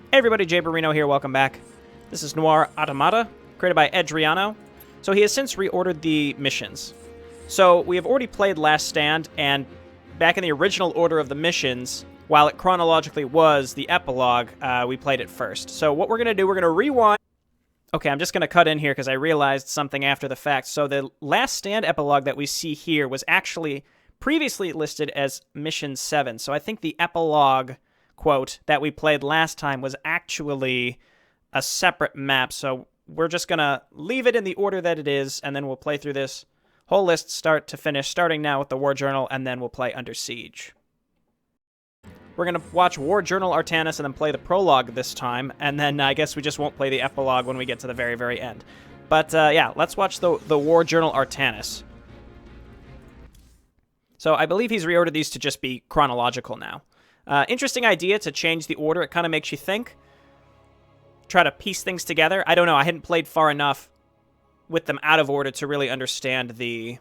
Hey everybody, Jayborino here, welcome back. This is Noir Automata, created by EDHRIANO. So he has since reordered the missions. So we have already played Last Stand, and back in the original order of the missions, while it chronologically was the epilogue, we played it first. So what we're going to do, we're going to rewind. Okay, I'm just going to cut in here because I realized something after the fact. So the Last Stand epilogue that we see here was actually previously listed as Mission 7. So I think the epilogue quote that we played last time was actually a separate map. So we're just going to leave it in the order that it is, and then we'll play through this whole list start to finish, starting now with the War Journal, and then we'll play Under Siege. We're going to watch War Journal Artanis and then play the prologue this time, and then I guess we just won't play the epilogue when we get to the very, very end. But yeah, let's watch the War Journal Artanis. So I believe he's reordered these to just be chronological now. Interesting idea to change the order. It kind of makes you think. Try to piece things together. I don't know. I hadn't played far enough with them out of order to really understand the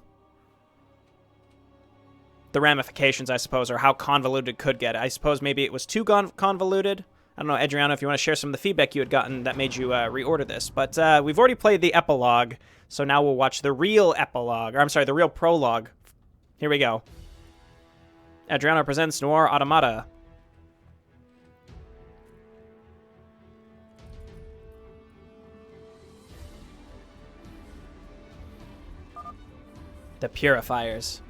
ramifications, I suppose, or how convoluted it could get. I suppose maybe it was too convoluted. I don't know, EDHRIANO, if you want to share some of the feedback you had gotten that made you reorder this. But we've already played the epilogue, so now we'll watch the real epilogue. Or I'm sorry, the real prologue. Here we go. EDHRIANO presents Noir Automata. The Purifiers.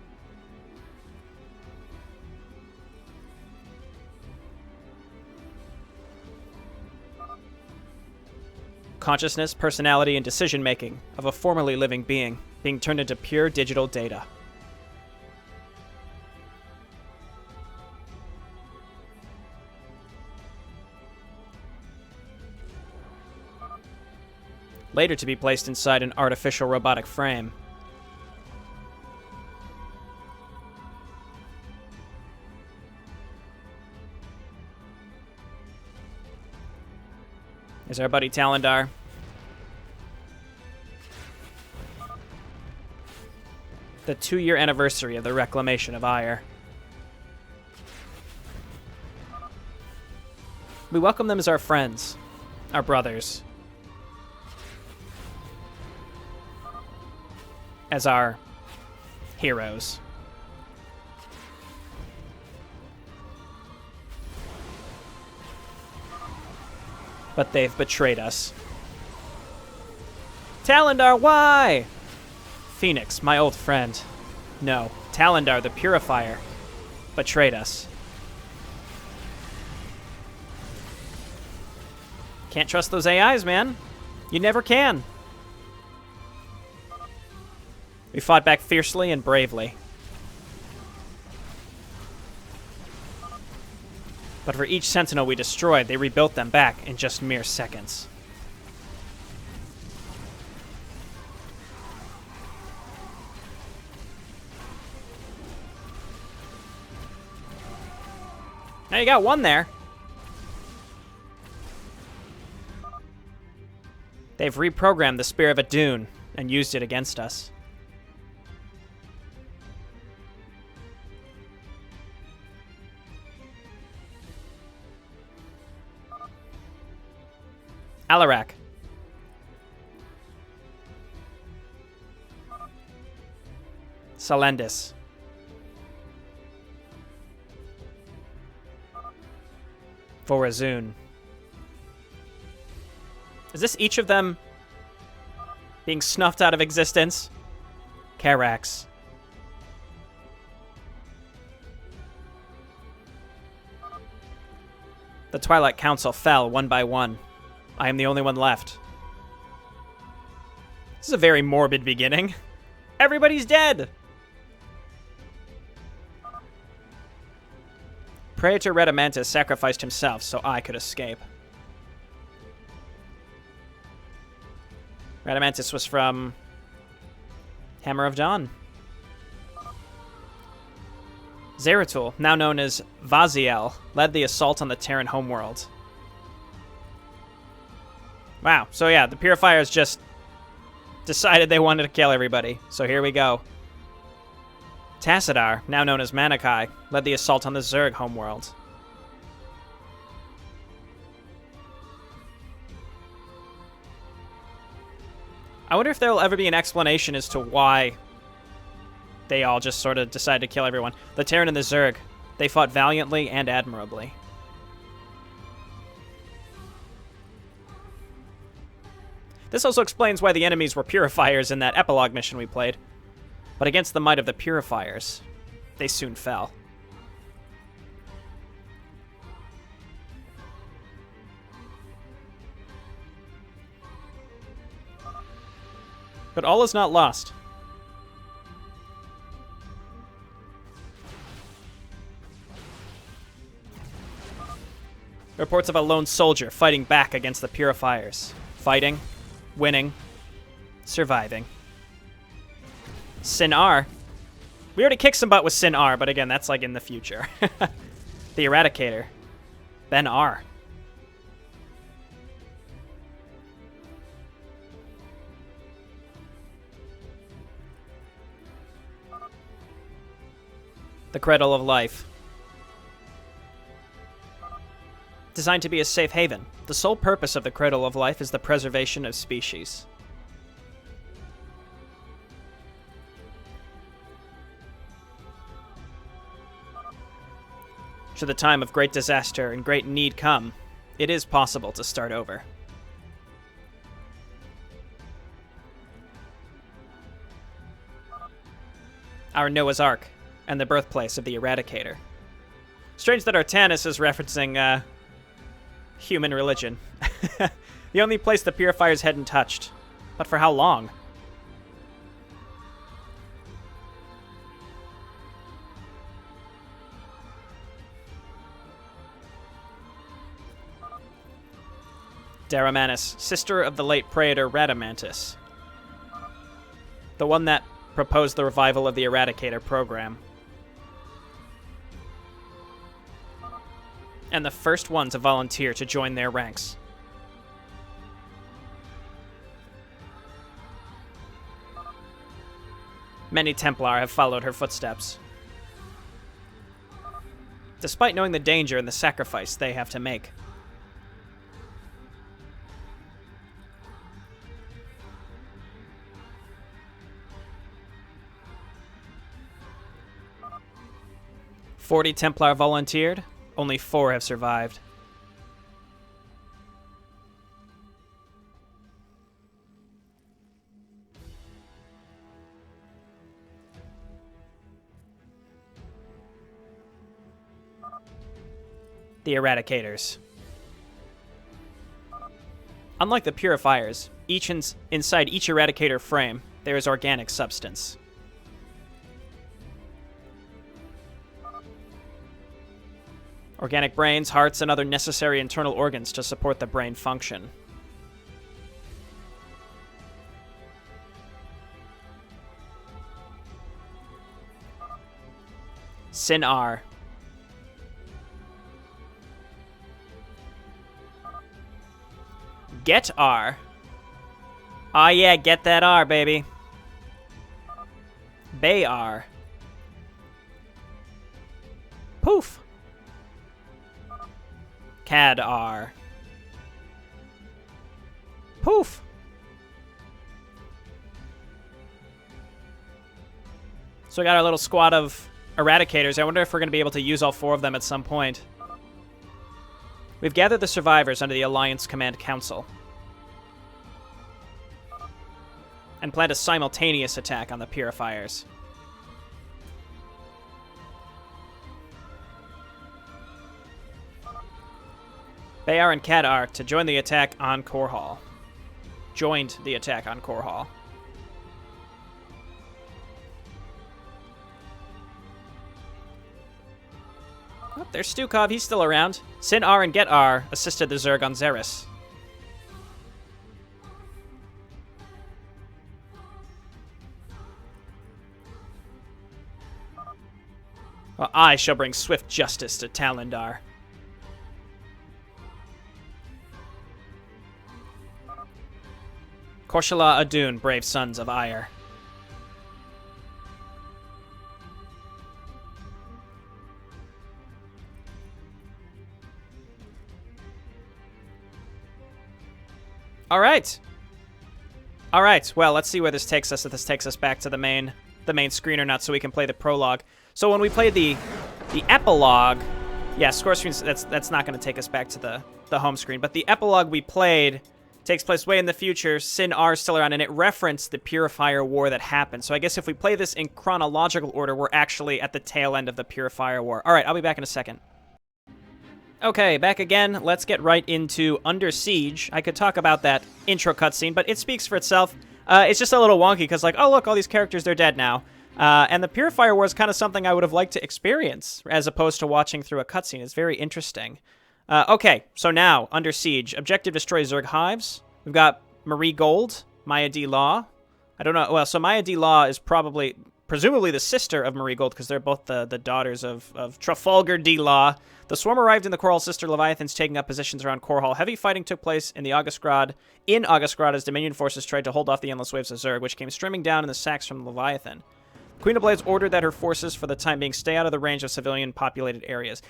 Consciousness, personality, and decision-making of a formerly living being being turned into pure digital data. Later to be placed inside an artificial robotic frame. There's our buddy Talendar. The 2-year anniversary of the reclamation of Ire. We welcome them as our friends, our brothers, as our heroes. But they've betrayed us. Talendar, why? Phoenix, my old friend. No, Talendar, the Purifier, betrayed us. Can't trust those AIs, man. You never can. We fought back fiercely and bravely. But for each Sentinel we destroyed, they rebuilt them back in just mere seconds. Now you got one there. They've reprogrammed the Spear of Adun and used it against us. Hierarch. Salendis. Vorazun. Is this each of them being snuffed out of existence? Carax. The Twilight Council fell one by one. I am the only one left. This is a very morbid beginning. Everybody's dead! Praetor Radamantis sacrificed himself so I could escape. Radamantis was from Hammer of Dawn. Zeratul, now known as Vaziel, led the assault on the Terran homeworld. Wow, so yeah, the Purifiers just decided they wanted to kill everybody. So here we go. Tassadar, now known as Manakai, led the assault on the Zerg homeworld. I wonder if there will ever be an explanation as to why they all just sort of decided to kill everyone. The Terran and the Zerg, they fought valiantly and admirably. This also explains why the enemies were Purifiers in that epilogue mission we played. But against the might of the Purifiers, they soon fell. But all is not lost. Reports of a lone soldier fighting back against the Purifiers. Fighting, winning, surviving. Sin R. We already kicked some butt with Sin R, but again, that's like in the future. The Eradicator. Ben R. The Cradle of Life. Designed to be a safe haven, the sole purpose of the Cradle of Life is the preservation of species. Should the time of great disaster and great need come, it is possible to start over. Our Noah's Ark, and the birthplace of the Eradicator. Strange that Artanis is referencing, human religion. The only place the Purifiers hadn't touched. But for how long? Daramanis, sister of the late Praetor Radamantis. The one that proposed the revival of the Eradicator program. And the first one to volunteer to join their ranks. Many Templar have followed her footsteps, despite knowing the danger and the sacrifice they have to make. "40 Templar volunteered, only 4 have survived. The Eradicators. Unlike the Purifiers, inside each Eradicator frame, there is organic substance. Organic brains, hearts, and other necessary internal organs to support the brain function. Sin R. Get R. Aw yeah, get that R, baby. Bay R. Poof. Cad R. Poof. So we got our little squad of Eradicators. I wonder if we're going to be able to use all 4 of them at some point. We've gathered the survivors under the Alliance Command Council and planned a simultaneous attack on the Purifiers. Bayar and Kadar to join the attack on Core Hall. Joined the attack on Core Hall. Oh, there's Stukov, he's still around. Sin R and Get R assisted the Zerg on Xeris. Well, I shall bring swift justice to Talendar. Korshala Adun, brave sons of Ire. All right. All right, well, let's see where this takes us. If this takes us back to the main screen or not, so we can play the prologue. So when we played the epilogue, yeah, score screens. That's not going to take us back to the home screen. But the epilogue we played takes place way in the future. Sin R is still around, and it referenced the Purifier War that happened. So I guess if we play this in chronological order, we're actually at the tail end of the Purifier War. All right, I'll be back in a second. Okay, back again. Let's get right into Under Siege. I could talk about that intro cutscene, but it speaks for itself. It's just a little wonky because, like, oh, look, all these characters, they're dead now. And the Purifier War is kind of something I would have liked to experience as opposed to watching through a cutscene. It's very interesting. Okay, so now, Under Siege. Objective, destroy Zerg hives. We've got Marie Gold, Maya D. Law. I don't know. Well, so Maya D. Law is presumably the sister of Marie Gold, because they're both the daughters of Trafalgar D. Law. The swarm arrived in the Core Hall Sister Leviathans, taking up positions around Core Hall. Heavy fighting took place in Augustgrad as Dominion forces tried to hold off the endless waves of Zerg, which came streaming down in the sacks from the Leviathan. Queen of Blades ordered that her forces, for the time being, stay out of the range of civilian-populated areas.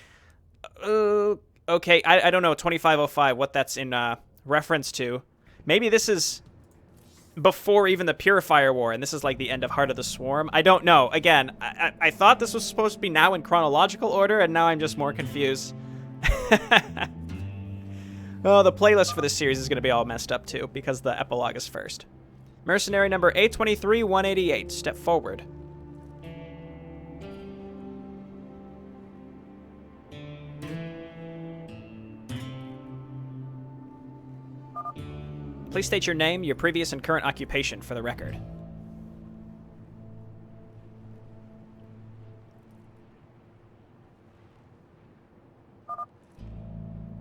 Okay, I don't know, 2505, what that's in reference to. Maybe this is before even the Purifier War, and this is like the end of Heart of the Swarm. I don't know. Again, I thought this was supposed to be now in chronological order, and now I'm just more confused. Oh, the playlist for this series is going to be all messed up too, because the epilogue is first. Mercenary number 823-188. Step forward. Please state your name, your previous and current occupation for the record.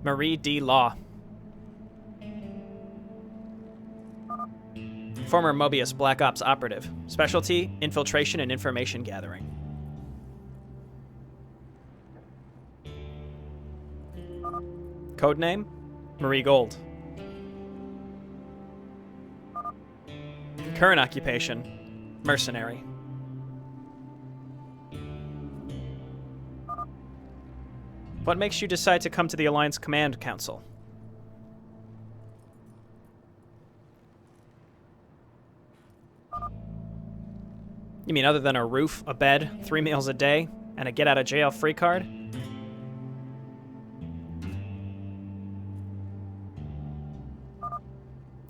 Marie D. Law. Former Mobius Black Ops operative. Specialty, infiltration and information gathering. Codename, Marie Gold. Current occupation, mercenary. What makes you decide to come to the Alliance Command Council? You mean other than a roof, a bed, 3 meals a day, and a get-out-of-jail-free card?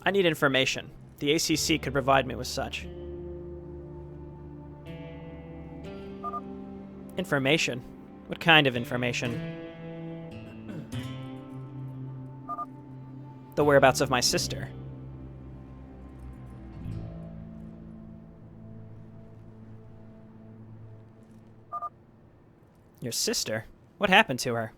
I need information. The ACC could provide me with such. Information? What kind of information? The whereabouts of my sister. Your sister? What happened to her?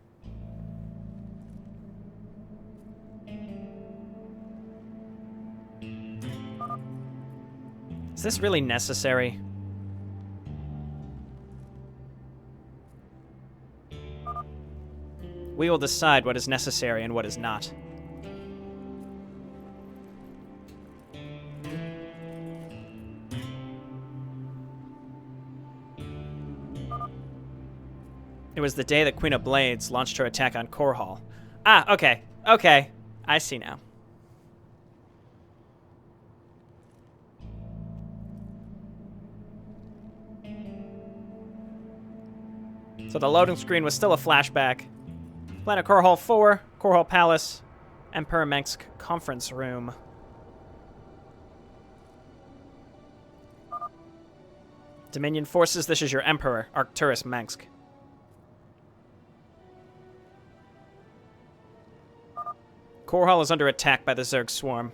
Is this really necessary? We will decide what is necessary and what is not. It was the day that Queen of Blades launched her attack on Core Hall. Ah, okay. Okay. I see now. So the loading screen was still a flashback. Planet Core Hall 4, Core Hall Palace, Emperor Mengsk Conference Room. Dominion forces, this is your Emperor, Arcturus Mengsk. Core Hall is under attack by the Zerg swarm.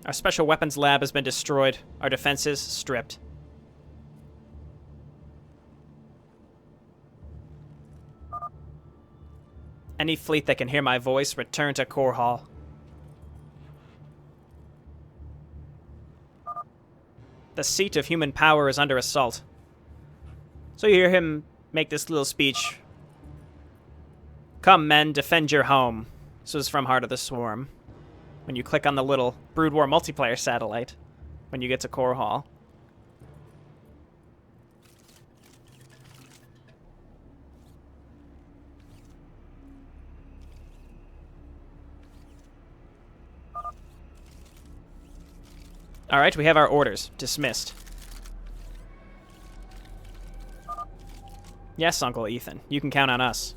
Our special weapons lab has been destroyed. Our defenses stripped. Any fleet that can hear my voice, return to Core Hall. The seat of human power is under assault. So you hear him make this little speech. Come, men, defend your home. This was from Heart of the Swarm. When you click on the little Brood War multiplayer satellite, when you get to Core Hall. All right, we have our orders. Dismissed. Yes, Uncle Ethan. You can count on us.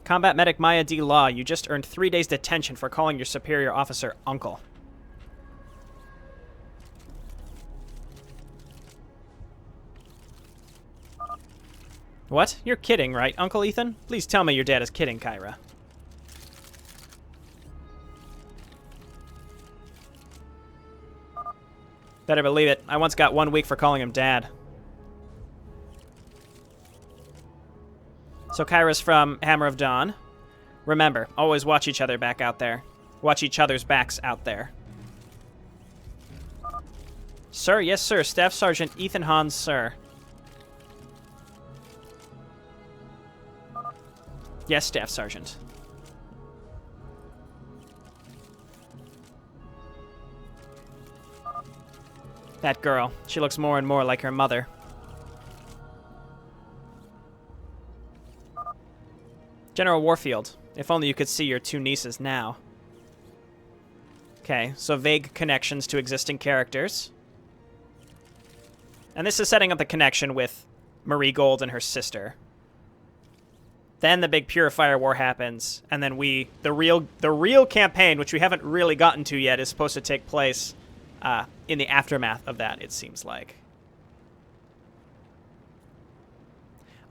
Combat Medic Maya D. Law, you just earned 3 days detention for calling your superior officer Uncle. What? You're kidding, right, Uncle Ethan? Please tell me your dad is kidding, Kyra. Better believe it. I once got 1 week for calling him Dad. So Kyra's from Hammer of Dawn. Remember, always watch each other back out there. Watch each other's backs out there. Sir, yes, sir. Staff Sergeant Ethan Hans, sir. Yes, Staff Sergeant. That girl. She looks more and more like her mother. General Warfield. If only you could see your 2 nieces now. Okay, so vague connections to existing characters. And this is setting up the connection with Marie Gold and her sister. Then the big Purifier War happens, and then the real campaign, which we haven't really gotten to yet, is supposed to take place in the aftermath of that, it seems like.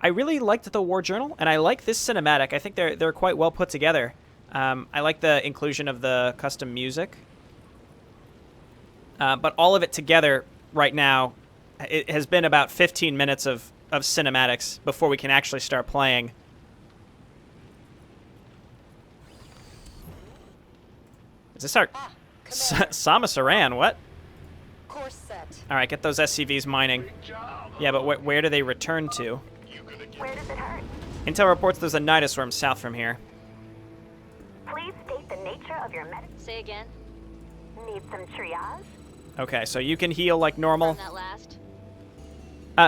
I really liked the War Journal, and I like this cinematic. I think they're quite well put together. I like the inclusion of the custom music. But all of it together right now, it has been about 15 minutes of cinematics before we can actually start playing. Is this our... Sama Saran, what? Course set. All right, get those SCVs mining. Yeah, but where do they return to? Where does it hurt? Intel reports there's a Nidus worm south from here. Please state the nature of your medicine. Say again. Need some triage? Okay, so you can heal like normal. That last.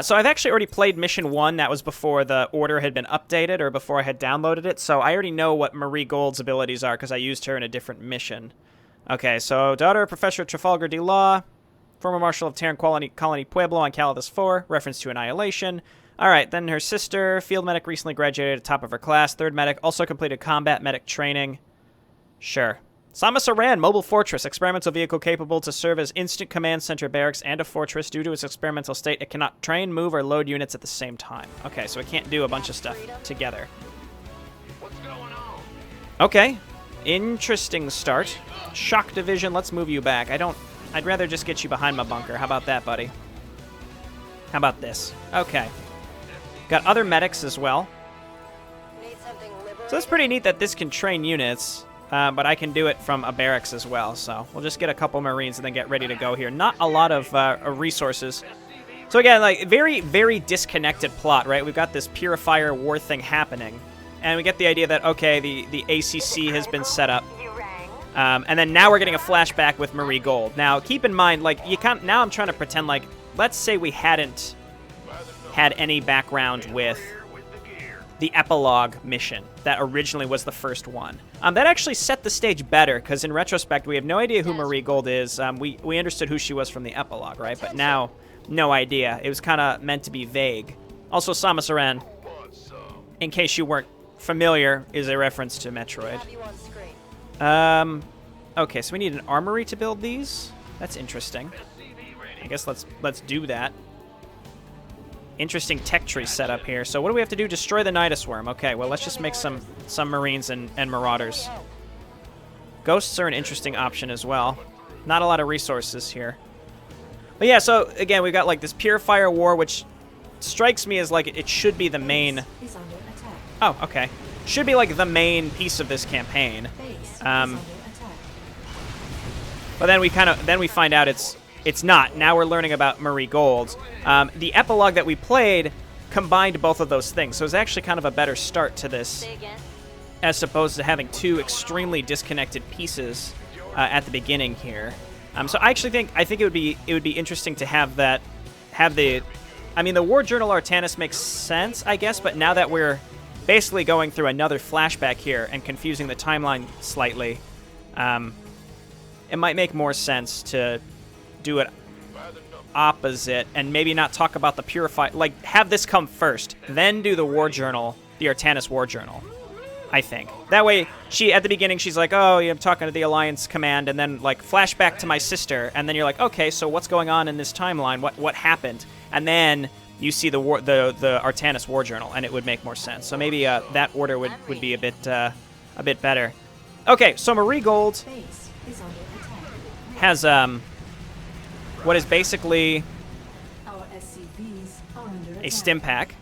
So I've actually already played Mission 1. That was before the order had been updated or before I had downloaded it. So I already know what Marie Gold's abilities are because I used her in a different mission. Okay, so daughter of Professor Trafalgar D. Law, former Marshal of Terran Colony Pueblo on Calidus 4, reference to Annihilation. All right, then her sister, Field Medic, recently graduated at the top of her class. Third Medic, also completed Combat Medic training. Sure. Sama Saran, Mobile Fortress, experimental vehicle capable to serve as instant command center barracks and a fortress. Due to its experimental state, it cannot train, move, or load units at the same time. Okay, so it can't do a bunch of stuff together. What's going on? Okay, interesting start. Shock Division, let's move you back. I'd rather just get you behind my bunker. How about that, buddy? How about this? Okay. Got other medics as well. So it's pretty neat that this can train units, but I can do it from a barracks as well. So we'll just get a couple Marines and then get ready to go here. Not a lot of resources. So again, like very, very disconnected plot, right? We've got this Purifier War thing happening. And we get the idea that, okay, the ACC has been set up. And then now we're getting a flashback with Marie Gold. Now, keep in mind, like, you can't... Now I'm trying to pretend like, let's say we hadn't had any background with the epilogue mission that originally was the first one. That actually set the stage better, because in retrospect, we have no idea who Marie Gold is. We understood who she was from the epilogue, right? But now, no idea. It was kind of meant to be vague. Also, Sama Saran, in case you weren't familiar, is a reference to Metroid. Okay, so we need an armory to build these. That's interesting. I guess let's do that. Interesting tech tree setup here. So what do we have to do? Destroy the Nidus worm. Okay, well, let's just make some Marines and Marauders. Ghosts are an interesting option as well. Not a lot of resources here. But yeah, so again, we've got like this Purifier War, which strikes me as like it should be the main... Oh, okay. Should be like the main piece of this campaign. But then we find out it's not. Now we're learning about Marie Gold. The epilogue that we played combined both of those things, so it's actually kind of a better start to this, as opposed to having two extremely disconnected pieces at the beginning here. So I actually think it would be interesting to have the. I mean, the War Journal Artanis makes sense, I guess, but now that we're basically going through another flashback here and confusing the timeline slightly, it might make more sense to do it opposite and maybe not talk about the Purifier. Like, have this come first, then do the War Journal, the Artanis War Journal, I think. That way, at the beginning, she's like, oh, yeah, I'm talking to the Alliance Command, and then, like, flashback to my sister, and then you're like, okay, so what's going on in this timeline? What happened? And then you see the Artanis War Journal, and it would make more sense. So maybe that order would be a bit better. Okay, so Marie Gold has what is basically a stim pack,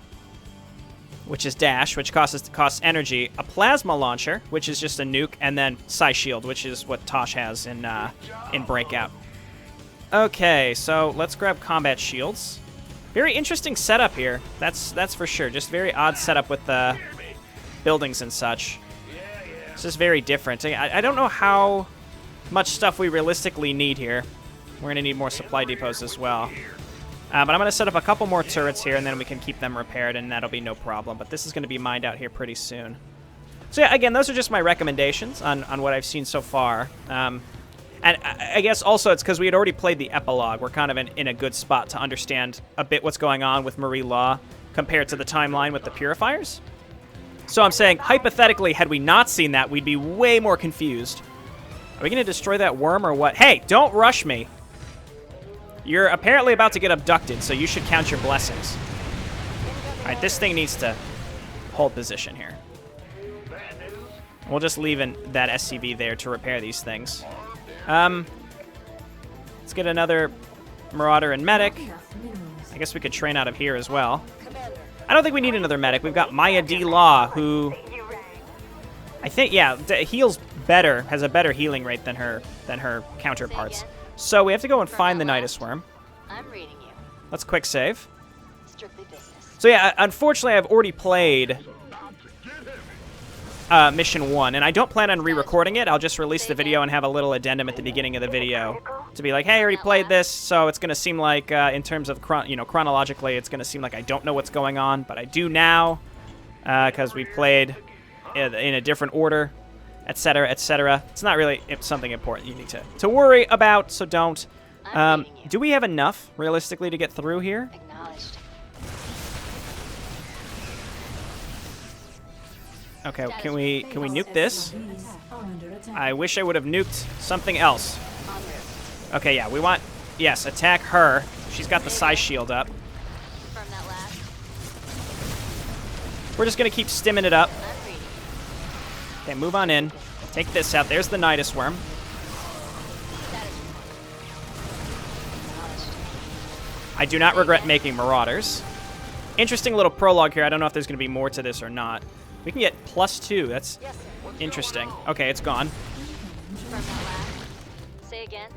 which is dash, which costs energy, a plasma launcher, which is just a nuke, and then Psy Shield, which is what Tosh has in Breakout. Okay, so let's grab combat shields. Very interesting setup here. That's for sure. Just very odd setup with the buildings and such. It's just very different. I don't know how much stuff we realistically need here. We're going to need more supply depots as well. But I'm going to set up a couple more turrets here, and then we can keep them repaired, and that'll be no problem. But this is going to be mined out here pretty soon. So yeah, again, those are just my recommendations on what I've seen so far. And I guess also it's because we had already played the epilogue. We're kind of in a good spot to understand a bit what's going on with Marie Law compared to the timeline with the Purifiers. So I'm saying, hypothetically, had we not seen that, we'd be way more confused. Are we going to destroy that worm or what? Hey, don't rush me. You're apparently about to get abducted, so you should count your blessings. All right, this thing needs to hold position here. We'll just leave that SCV there to repair these things. Let's get another Marauder and Medic. I guess we could train out of here as well. I don't think we need another Medic. We've got Maya D. Law, who I think, yeah, heals better, has a better healing rate than her counterparts. So we have to go and find the Nidus Worm. I'm reading you. Let's quick save. Strictly business. So yeah, unfortunately, I've already played Mission 1, and I don't plan on re-recording it. I'll just release the video and have a little addendum at the beginning of the video to be like, hey, I already played this, so it's going to seem like, in terms of, chronologically, it's going to seem like I don't know what's going on, but I do now, because we played in a different order, etc., etc. It's not really something important you need to worry about, so don't. Do we have enough, realistically, to get through here? Acknowledged. Okay, can we nuke this? I wish I would have nuked something else. Okay, yeah, we want... Yes, attack her. She's got the Psy Shield up. Confirm that last. We're just going to keep stimming it up. I'm reading. Okay, move on in. Take this out. There's the Nidus Worm. I do not regret making Marauders. Interesting little prologue here. I don't know if there's going to be more to this or not. We can get +2. That's interesting. Okay, it's gone. Confirm that last. Say again.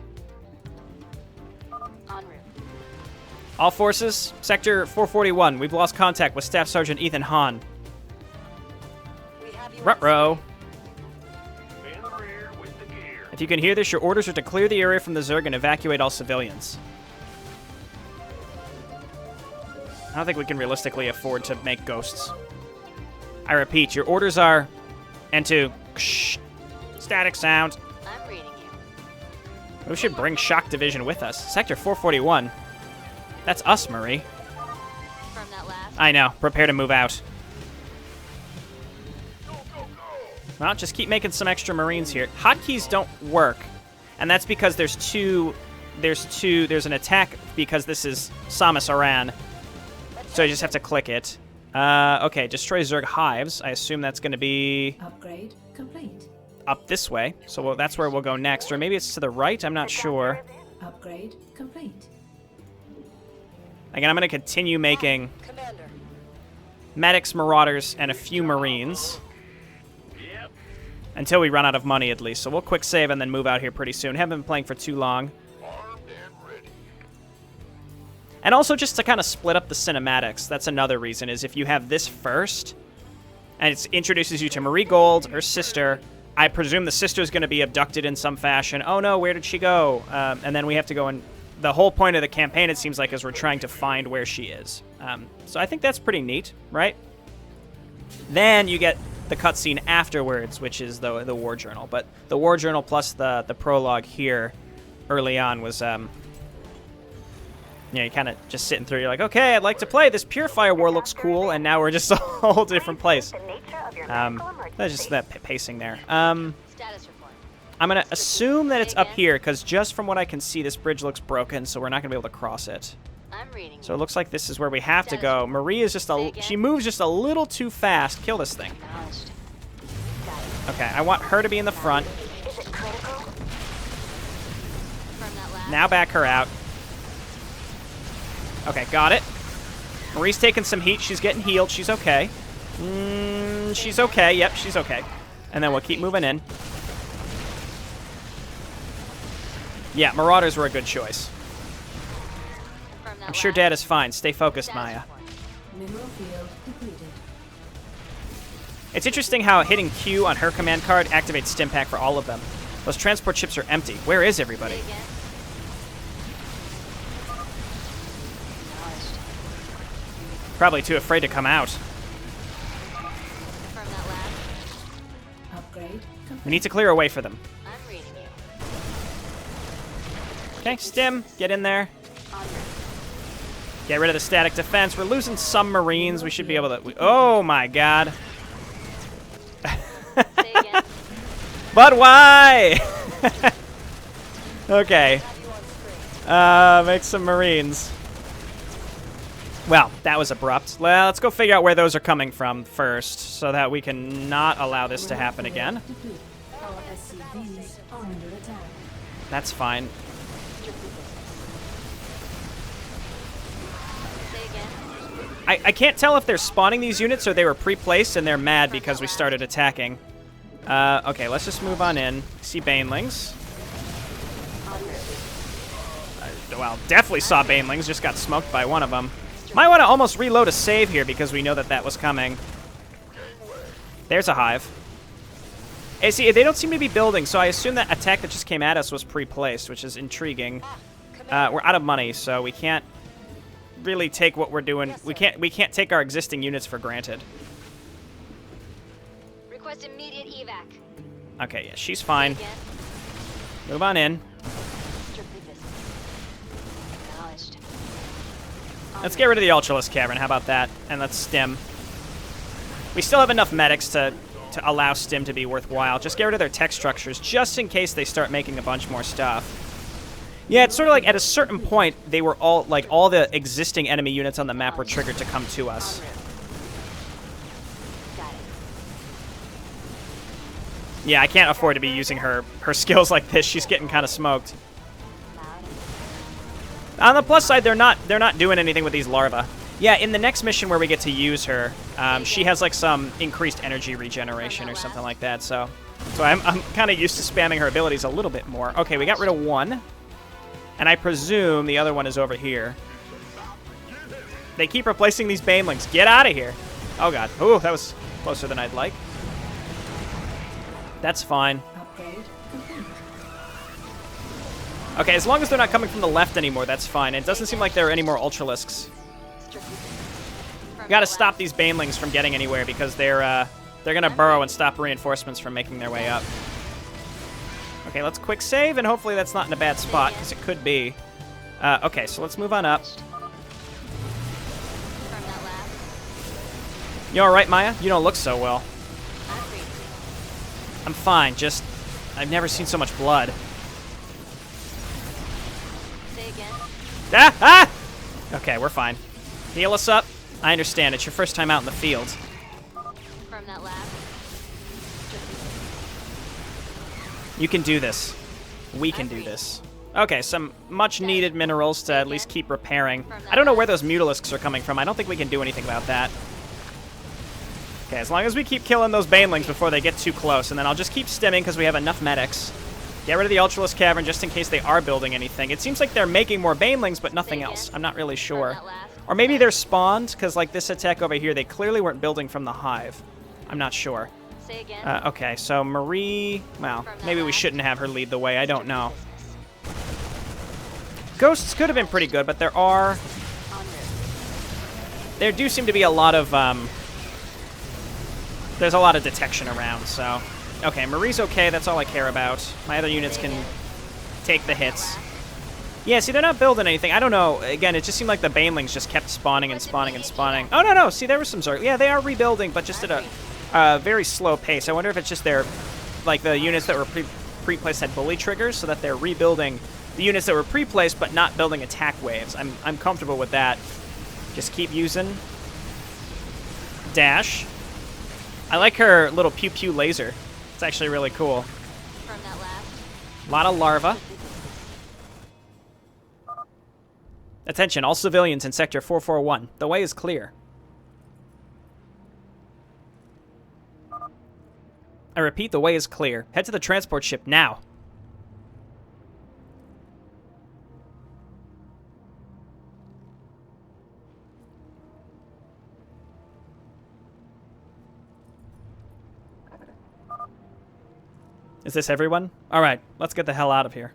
En route. All forces, Sector 441. We've lost contact with Staff Sergeant Ethan Hahn. Ruh-roh. If you can hear this, your orders are to clear the area from the Zerg and evacuate all civilians. I don't think we can realistically afford to make ghosts. I repeat, your orders are... And to... Static sound. I'm reading you. We should bring Shock Division with us. Sector 441. That's us, Marie. Confirm that last. I know. Prepare to move out. Well, just keep making some extra Marines here. Hotkeys don't work. And that's because there's an attack because this is Samus Aran. So you just have to click it. Okay, destroy Zerg hives. I assume that's going to be... Upgrade complete. Up this way. So that's where we'll go next. Or maybe it's to the right? I'm not sure. Upgrade complete. Again, I'm going to continue making Commander. medics, marauders, and a few marines. Until we run out of money, at least. So we'll quick save and then move out here pretty soon. Haven't been playing for too long. And also just to kind of split up the cinematics. That's another reason, is if you have this first, and it introduces you to Marie Gold, her sister. I presume the sister's going to be abducted in some fashion. Oh no, where did she go? And then we have to go and... The whole point of the campaign, it seems like, is we're trying to find where she is. So I think that's pretty neat, right? Then you get the cutscene afterwards, which is the war journal. But the war journal plus the prologue here early on was, you know, you kind of just sitting through. You're like, okay, I'd like to play. This Purifier war looks cool, and now we're just a whole different place. That's just that pacing there. Status report. I'm going to assume that it's up here, because just from what I can see, this bridge looks broken, so we're not going to be able to cross it. I'm reading. So it looks like this is where we have to go. Marie is just she moves just a little too fast. Kill this thing. Acknowledged. Got it. Okay, I want her to be in the front. Is it critical? From that lab. Now back her out. Okay, got it. Marie's taking some heat. She's getting healed. She's okay. She's okay. Yep, she's okay. And then we'll keep moving in. Yeah, Marauders were a good choice. I'm sure Dad is fine. Stay focused, Maya. Mineral field depleted. It's interesting how hitting Q on her command card activates stim pack for all of them. Those transport ships are empty. Where is everybody? Probably too afraid to come out. From that lab. Upgrade complete. We need to clear a way for them. I'm reading you. Okay, Stim, get in there. On route. Get rid of the static defense. We're losing some Marines. We should be able to... Oh, my God. Say again. But why? Okay. Make some Marines. Well, that was abrupt. Well, let's go figure out where those are coming from first, so that we can not allow this to happen again. Depleted. Our SCVs are under attack. That's fine. Say again. I can't tell if they're spawning these units or they were pre-placed and they're mad because we started attacking. Okay, let's just move on in. See Banelings. Well, definitely saw Banelings, just got smoked by one of them. Might want to almost reload a save here because we know that that was coming. There's a hive. Hey, see, they don't seem to be building, so I assume that attack that just came at us was pre-placed, which is intriguing. We're out of money, so we can't really take what we're doing. We can't take our existing units for granted. Request immediate evac. Okay, yeah, she's fine. Again. Move on in. Strictly business. Acknowledged. Let's get rid of the Ultralisk Cavern. How about that? And let's Stim. We still have enough medics to allow Stim to be worthwhile. Just get rid of their tech structures, just in case they start making a bunch more stuff. Yeah, it's sort of like at a certain point, they were all the existing enemy units on the map were triggered to come to us. Got it. Yeah, I can't afford to be using her skills like this. She's getting kind of smoked. On the plus side, they're not doing anything with these larvae. Yeah, in the next mission where we get to use her, she has like some increased energy regeneration or something like that. So I'm kind of used to spamming her abilities a little bit more. Okay, we got rid of one, and I presume the other one is over here. They keep replacing these Banelings. Get out of here! Oh god. Ooh, that was closer than I'd like. That's fine. Upgrade complete. Okay, as long as they're not coming from the left anymore, that's fine. It doesn't seem like there are any more Ultralisks. We gotta stop these Banelings from getting anywhere because they're gonna burrow and stop reinforcements from making their way up. Okay, let's quick save, and hopefully that's not in a bad spot, because it could be. Okay, so let's move on up. From that lab. You alright, Maya? You don't look so well. I'm reading. I'm fine, just... I've never seen so much blood. Say again. Ah! Ah! Okay, we're fine. Heal us up. I understand, it's your first time out in the field. From that lab. You can do this. We can do this. Okay, some much-needed minerals to at least keep repairing. I don't know where those Mutalisks are coming from. I don't think we can do anything about that. Okay, as long as we keep killing those Banelings before they get too close, and then I'll just keep stimming because we have enough medics. Get rid of the Ultralisk Cavern just in case they are building anything. It seems like they're making more Banelings, but nothing else. I'm not really sure. Or maybe they're spawned, because like this attack over here, they clearly weren't building from the hive. I'm not sure. Say again. Okay, so Marie... Well, maybe we shouldn't have her lead the way. I don't know. Ghosts could have been pretty good, but there are... There do seem to be a lot of there's a lot of detection around, so... Okay, Marie's okay, that's all I care about. My other units can take the hits. Yeah, see, they're not building anything. I don't know. Again, it just seemed like the Banelings just kept spawning and spawning and spawning. Oh, no, no, see, there was some Zerg. Yeah, they are rebuilding, but just at a very slow pace. I wonder if it's just their... Like, the units that were pre-placed had bully triggers, so that they're rebuilding the units that were pre-placed, but not building attack waves. I'm comfortable with that. Just keep using dash. I like her little pew-pew laser. It's actually really cool. A lot of larva. Attention, all civilians in Sector 441. The way is clear. I repeat, the way is clear. Head to the transport ship now. Is this everyone? All right, let's get the hell out of here.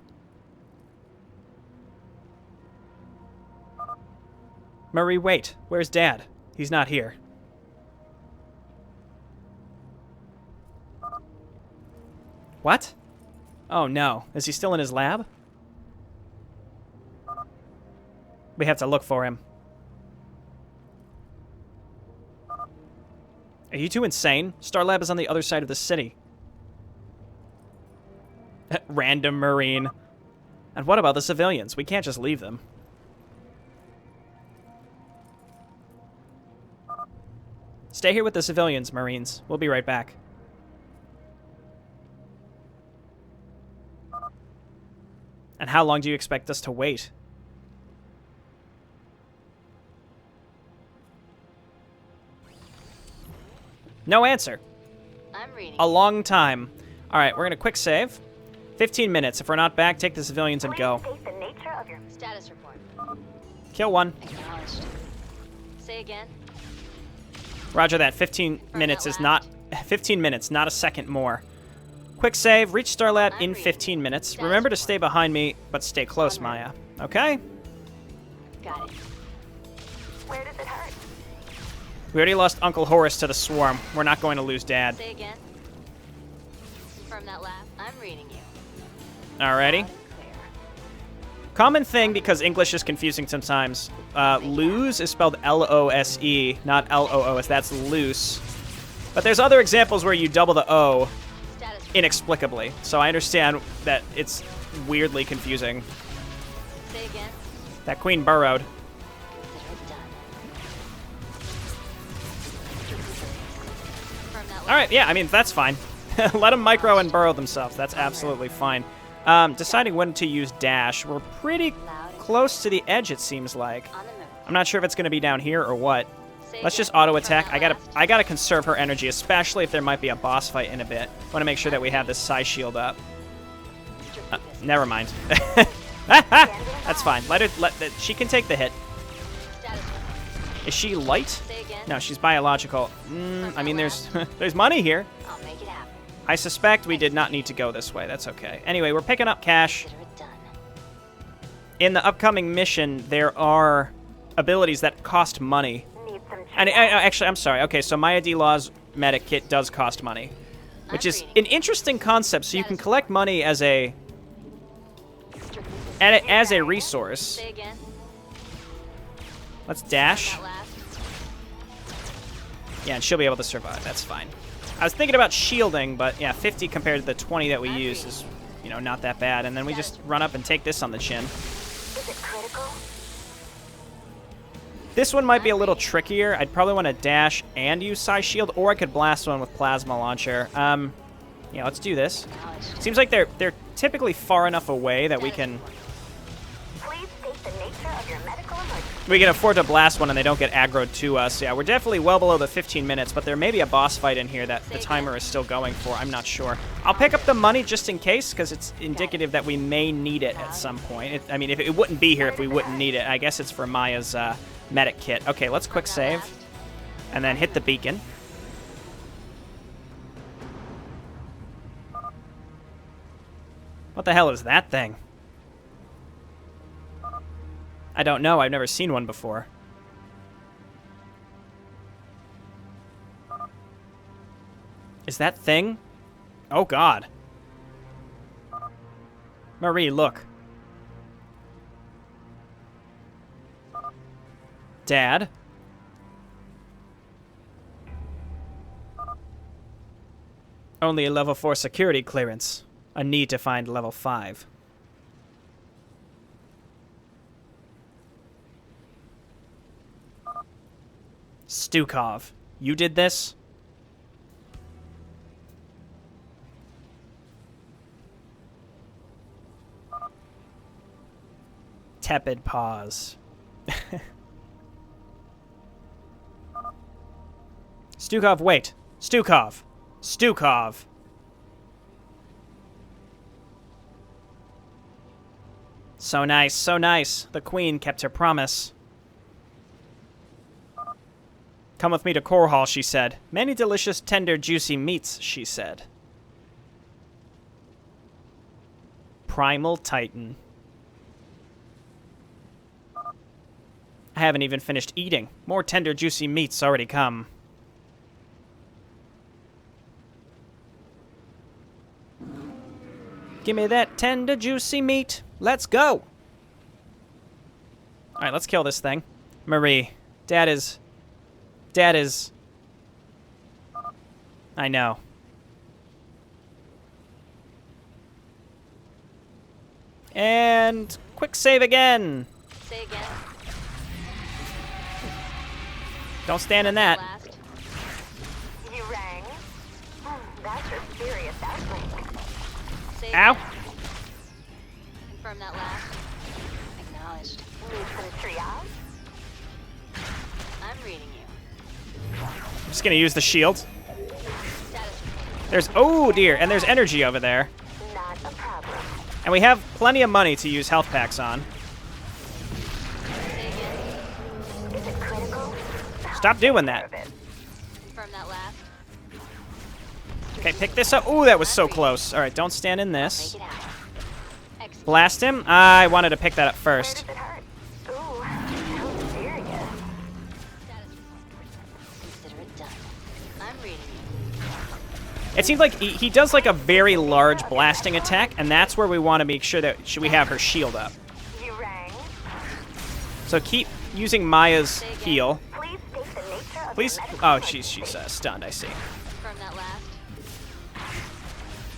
Marie, wait. Where's Dad? He's not here. What? Oh no. Is he still in his lab? We have to look for him. Are you two insane? Star Lab is on the other side of the city. Random Marine. And what about the civilians? We can't just leave them. Stay here with the civilians, Marines. We'll be right back. And how long do you expect us to wait? No answer. I'm reading. A long time. All right, we're going to quick save. 15 minutes. If we're not back, take the civilians and go. Please state the nature of your status report. Kill one. Acknowledged. Say again. Roger that. 15 minutes is not... 15 minutes, not a second more. Quick save. Reach Starlab in 15 minutes. Remember to stay behind me, but stay close, Maya. Okay? Got it. Where does it hurt? We already lost Uncle Horace to the swarm. We're not going to lose Dad. Say again. From that lab, I'm reading you. Alrighty. Common thing, because English is confusing sometimes. Lose is spelled L-O-S-E, not L-O-O-S. That's loose. But there's other examples where you double the O inexplicably. So I understand that it's weirdly confusing. Say again. That queen burrowed. Alright, yeah, I mean, that's fine. Let them micro and burrow themselves. That's absolutely fine. Deciding when to use dash. We're pretty close to the edge, it seems like. I'm not sure if it's going to be down here or what. Let's just auto-attack. I gotta conserve her energy, especially if there might be a boss fight in a bit. Want to make sure that we have this psi shield up. Never mind. That's fine. She can take the hit. Is she light? No, she's biological. I mean, there's there's money here. I'll make it happen. I suspect we did not need to go this way. That's okay. Anyway, we're picking up cash. In the upcoming mission, there are abilities that cost money. And actually, I'm sorry. Okay, so Maya D. Law's medic kit does cost money, which is an interesting concept. So you can collect money as a resource. Let's dash. Yeah, and she'll be able to survive. That's fine. I was thinking about shielding, but yeah, 50 compared to the 20 that we use is, you know, not that bad. And then we just run up and take this on the chin. Is it critical? This one might be a little trickier. I'd probably want to dash and use psi shield, or I could blast one with plasma launcher. Yeah, let's do this. Seems like they're typically far enough away that we can afford to blast one and they don't get aggroed to us. Yeah, we're definitely well below the 15 minutes, but there may be a boss fight in here that the timer is still going for. I'm not sure. I'll pick up the money just in case, because it's indicative that we may need it at some point. I mean, if it wouldn't be here if we wouldn't need it. I guess it's for Maya's medic kit. Okay, let's quick save and then hit the beacon. What the hell is that thing? I don't know. I've never seen one before. Is that thing? Oh, God. Marie, look. Dad? Only a level 4 security clearance. A need to find level 5. Stukov, you did this? Tepid pause. Stukov, wait. Stukov. Stukov. So nice, so nice. The queen kept her promise. Come with me to Core Hall, she said. Many delicious, tender, juicy meats, she said. Primal Titan. I haven't even finished eating. More tender, juicy meats already come. Give me that tender, juicy meat. Let's go. Alright, let's kill this thing. Marie, Dad is... I know. And... quick save again. Say again. Don't stand in that. You rang? That's a serious outlink. Say Ow. again. Confirm that last. Acknowledged. Need some triage? I'm reading you. I'm just gonna use the shield. Status report. There's... oh dear, and there's energy over there. Not a problem. And we have plenty of money to use health packs on. Say again. Is it critical? Stop doing that. Confirm that last. Okay, pick this up. Ooh, that was so close. Alright, don't stand in this. Make it out. Excellent. Blast him? I wanted to pick that up first. Where does it hurt? Ooh, how serious. Status report. Consider it done. I'm reading you. It seems like he does like a very large blasting attack, and that's where we want to make sure that we have her shield up. You rang? So keep using Maya's heal. Please state the nature of Please. your medical Oh, emergency. she's stunned, I see. Confirm that last.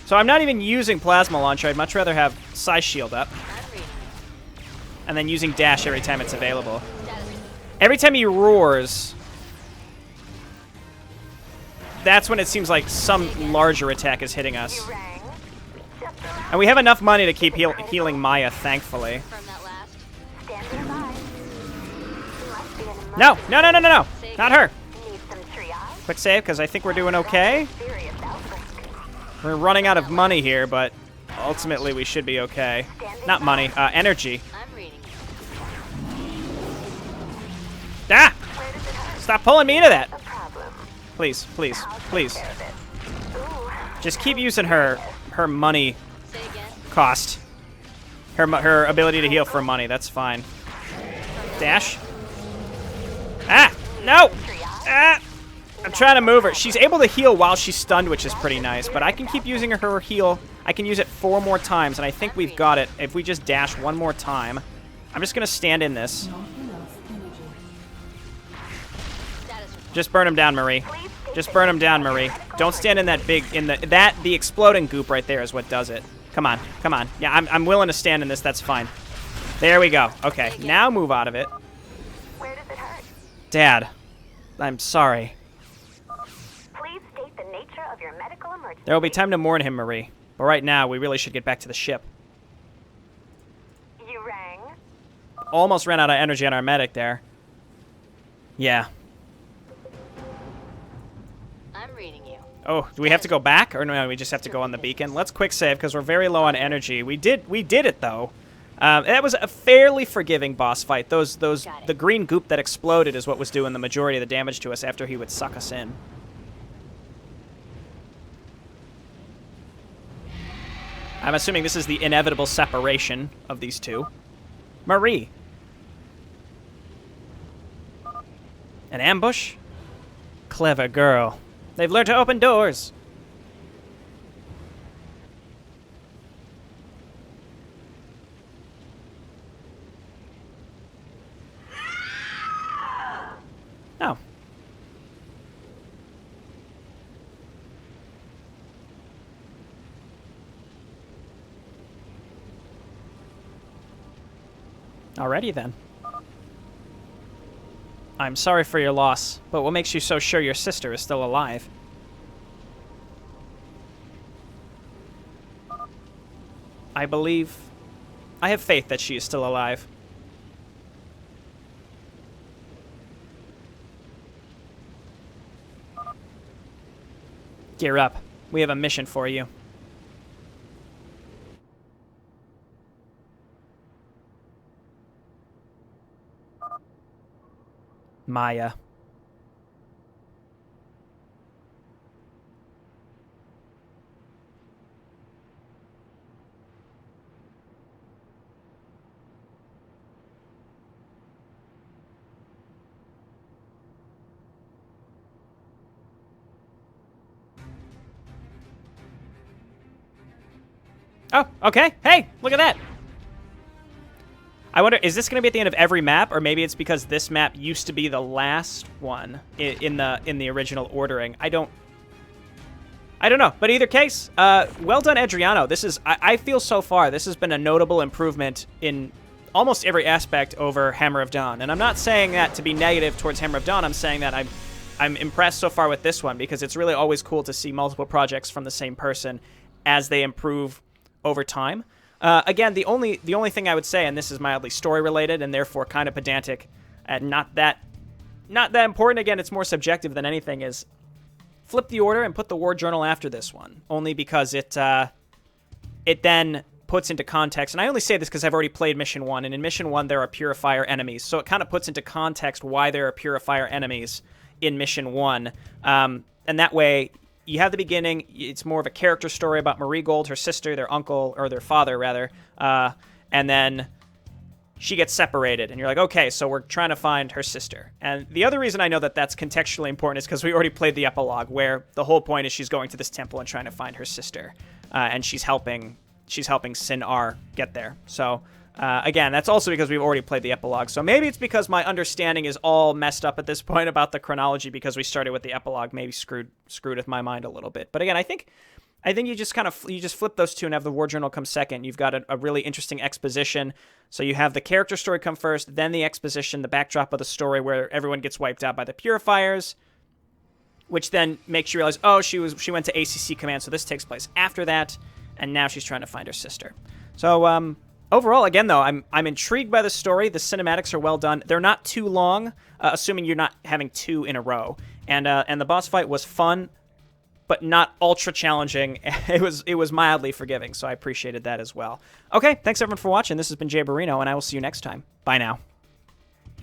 So I'm not even using Plasma Launcher. I'd much rather have Psy Shield up, I'm reading. and then using Dash every time it's available. Status. Every time he roars, that's when it seems like some larger attack is hitting us. You rang? Just around. And we have enough money to keep healing Maya, thankfully. Confirm that last. Stand nearby. Must be an No, emergency. no, no, no, no, no. Not her. Need some triage? Quick save, because I think we're doing okay. Serious outbreak. We're running out of money here, but ultimately we should be okay. Not money, energy. I'm reading. Ah! Where does it hurt? Stop pulling me into that. A problem. Please, please, I'll take please. care of it. Ooh. Just keep using her money Say again. cost. Her ability to heal for money, that's fine. Dash. Ah! No! Ah! I'm trying to move her. She's able to heal while she's stunned, which is pretty nice, but I can keep using her heal. I can use it 4 more times, and I think we've got it if we just dash 1 more time. I'm just going to stand in this. Not enough energy. Status report. Just burn him down, Marie. Just burn him down, Marie. Don't stand in that big, the exploding goop right there is what does it. Come on, come on. Yeah, I'm willing to stand in this, that's fine. There we go. Okay, now move out of it. Where does it hurt? Dad, I'm sorry. Please state the nature of your medical emergency. There will be time to mourn him, Marie. But right now, we really should get back to the ship. You rang? Almost ran out of energy on our medic there. Yeah. I'm reading you. Oh, do we have to go back? Or no, we just have to go on the beacon? Let's quick save, because we're very low on energy. We did it, though. That was a fairly forgiving boss fight. The green goop that exploded is what was doing the majority of the damage to us after he would suck us in. I'm assuming this is the inevitable separation of these two. Marie. An ambush? Clever girl. They've learned to open doors. Oh. Alrighty then. I'm sorry for your loss, but what makes you so sure your sister is still alive? I have faith that she is still alive. Gear up. We have a mission for you. Maya. Oh, okay. Hey, look at that. I wonder, is this going to be at the end of every map, or maybe it's because this map used to be the last one in the original ordering? I don't know. But either case, well done, EDHRIANO. This is, I feel so far, this has been a notable improvement in almost every aspect over Hammer of Dawn. And I'm not saying that to be negative towards Hammer of Dawn. I'm saying that I'm impressed so far with this one, because it's really always cool to see multiple projects from the same person as they improve over time. Again, the only thing I would say, and this is mildly story related and therefore kind of pedantic and not that important, again, it's more subjective than anything, is flip the order and put the war journal after this one, only because it then puts into context, and I only say this because I've already played Mission 1, and in Mission 1 there are Purifier enemies, so it kind of puts into context why there are Purifier enemies in Mission 1, and that way you have the beginning, it's more of a character story about Marigold, her sister, their uncle, or their father, rather, and then she gets separated, and you're like, okay, so we're trying to find her sister. And the other reason I know that that's contextually important is because we already played the epilogue, where the whole point is she's going to this temple and trying to find her sister, and she's helping Sin R get there. So, again, that's also because we've already played the epilogue. So maybe it's because my understanding is all messed up at this point about the chronology because we started with the epilogue, maybe screwed with my mind a little bit. But again, I think you just flip those two and have the war journal come second. You've got a really interesting exposition. So you have the character story come first, then the exposition, the backdrop of the story where everyone gets wiped out by the Purifiers, which then makes you realize, oh, she went to ACC command, so this takes place after that, and now she's trying to find her sister. So, overall, again, though, I'm intrigued by the story. The cinematics are well done. They're not too long, assuming you're not having two in a row. And the boss fight was fun, but not ultra challenging. It was mildly forgiving, so I appreciated that as well. Okay, thanks everyone for watching. This has been Jayborino, and I will see you next time. Bye now.